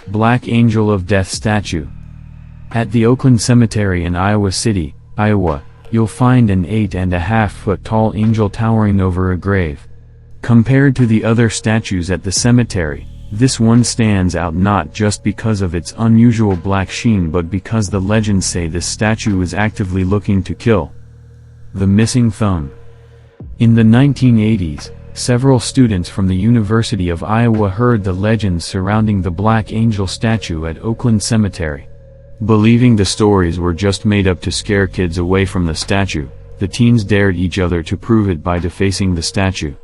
Black Angel of Death Statue. At the Oakland Cemetery in Iowa City, Iowa, you'll find an 8.5-foot tall angel towering over a grave. Compared to the other statues at the cemetery, this one stands out not just because of its unusual black sheen but because the legends say this statue is actively looking to kill. The missing thumb. In the 1980s, several students from the University of Iowa heard the legends surrounding the Black Angel statue at Oakland Cemetery. Believing the stories were just made up to scare kids away from the statue, the teens dared each other to prove it by defacing the statue.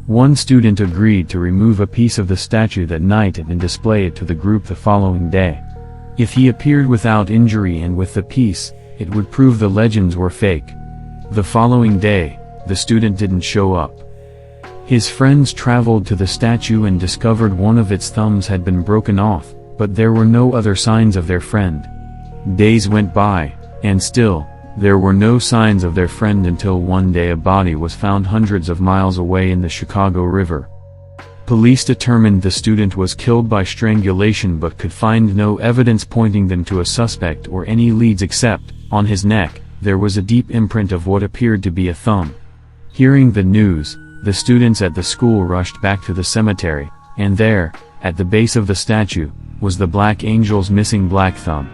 One student agreed to remove a piece of the statue that night and display it to the group the following day. If he appeared without injury and with the piece, it would prove the legends were fake. The following day, the student didn't show up. His friends traveled to the statue and discovered one of its thumbs had been broken off, but there were no other signs of their friend. Days went by, and still, there were no signs of their friend until one day a body was found hundreds of miles away in the Chicago River. Police determined the student was killed by strangulation but could find no evidence pointing them to a suspect or any leads except, on his neck, there was a deep imprint of what appeared to be a thumb. Hearing the news, the students at the school rushed back to the cemetery, and there, at the base of the statue, was the Black Angel's missing black thumb.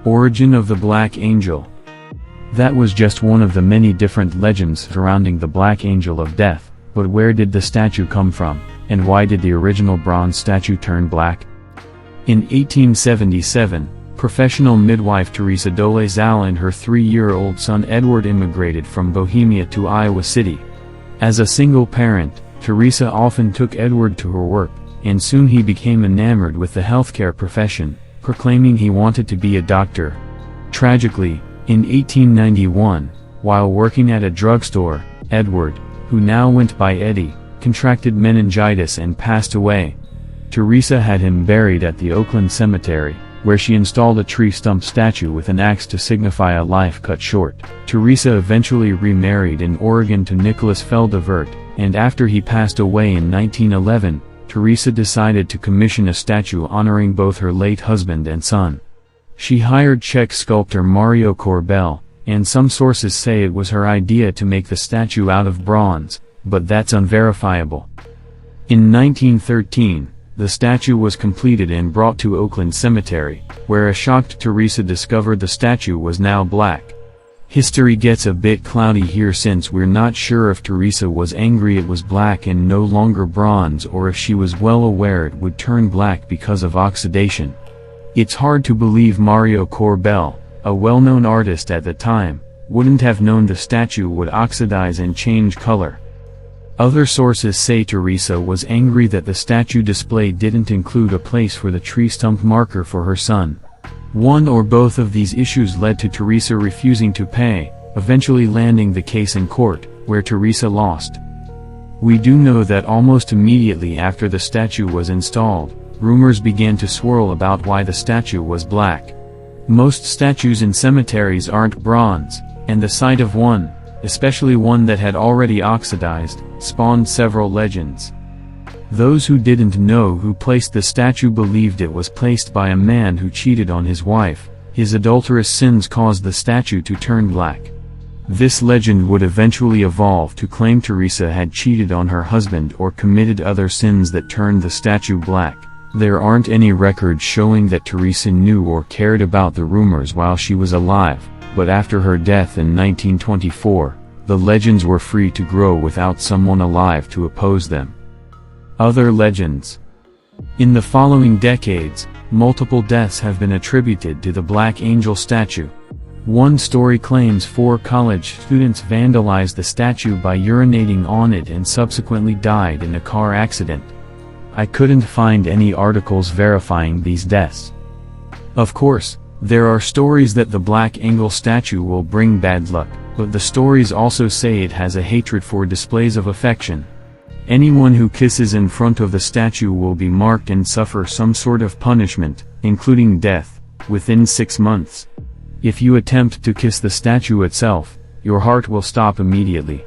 Origin of the Black Angel. That was just one of the many different legends surrounding the Black Angel of Death, but where did the statue come from, and why did the original bronze statue turn black? In 1877, professional midwife Teresa Dolezal and her 3-year-old son Edward immigrated from Bohemia to Iowa City. As a single parent, Teresa often took Edward to her work, and soon he became enamored with the healthcare profession, proclaiming he wanted to be a doctor. Tragically, in 1891, while working at a drugstore, Edward, who now went by Eddie, contracted meningitis and passed away. Teresa had him buried at the Oakland Cemetery, where she installed a tree stump statue with an axe to signify a life cut short. Teresa eventually remarried in Oregon to Nicholas Feldevert, and after he passed away in 1911, Teresa decided to commission a statue honoring both her late husband and son. She hired Czech sculptor Mario Korbel, and some sources say it was her idea to make the statue out of bronze, but that's unverifiable. In 1913, the statue was completed and brought to Oakland Cemetery, where a shocked Teresa discovered the statue was now black. History gets a bit cloudy here since we're not sure if Teresa was angry it was black and no longer bronze or if she was well aware it would turn black because of oxidation. It's hard to believe Mario Korbel, a well-known artist at the time, wouldn't have known the statue would oxidize and change color. Other sources say Teresa was angry that the statue display didn't include a place for the tree stump marker for her son. One or both of these issues led to Teresa refusing to pay, eventually landing the case in court, where Teresa lost. We do know that almost immediately after the statue was installed, rumors began to swirl about why the statue was black. Most statues in cemeteries aren't bronze, and the sight of one, especially one that had already oxidized, spawned several legends. Those who didn't know who placed the statue believed it was placed by a man who cheated on his wife. His adulterous sins caused the statue to turn black. This legend would eventually evolve to claim Teresa had cheated on her husband or committed other sins that turned the statue black. There aren't any records showing that Teresa knew or cared about the rumors while she was alive, but after her death in 1924, the legends were free to grow without someone alive to oppose them. Other legends. In the following decades, multiple deaths have been attributed to the Black Angel statue. One story claims 4 college students vandalized the statue by urinating on it and subsequently died in a car accident. I couldn't find any articles verifying these deaths. Of course, there are stories that the Black Angel statue will bring bad luck, but the stories also say it has a hatred for displays of affection. Anyone who kisses in front of the statue will be marked and suffer some sort of punishment, including death, within 6 months. If you attempt to kiss the statue itself, your heart will stop immediately.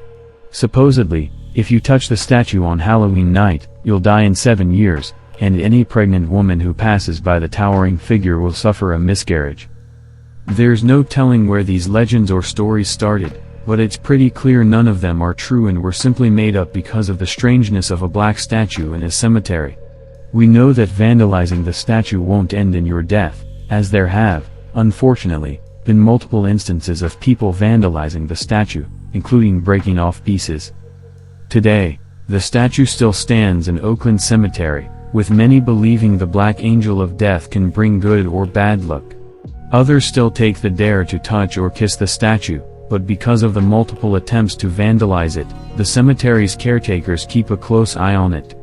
Supposedly, If you touch the statue on Halloween night, you'll die in 7 years, and any pregnant woman who passes by the towering figure will suffer a miscarriage. There's no telling where these legends or stories started, but it's pretty clear none of them are true and were simply made up because of the strangeness of a black statue in a cemetery. We know that vandalizing the statue won't end in your death, as there have, unfortunately, been multiple instances of people vandalizing the statue, including breaking off pieces. Today, the statue still stands in Oakland Cemetery, with many believing the Black Angel of Death can bring good or bad luck. Others still take the dare to touch or kiss the statue, but because of the multiple attempts to vandalize it, the cemetery's caretakers keep a close eye on it.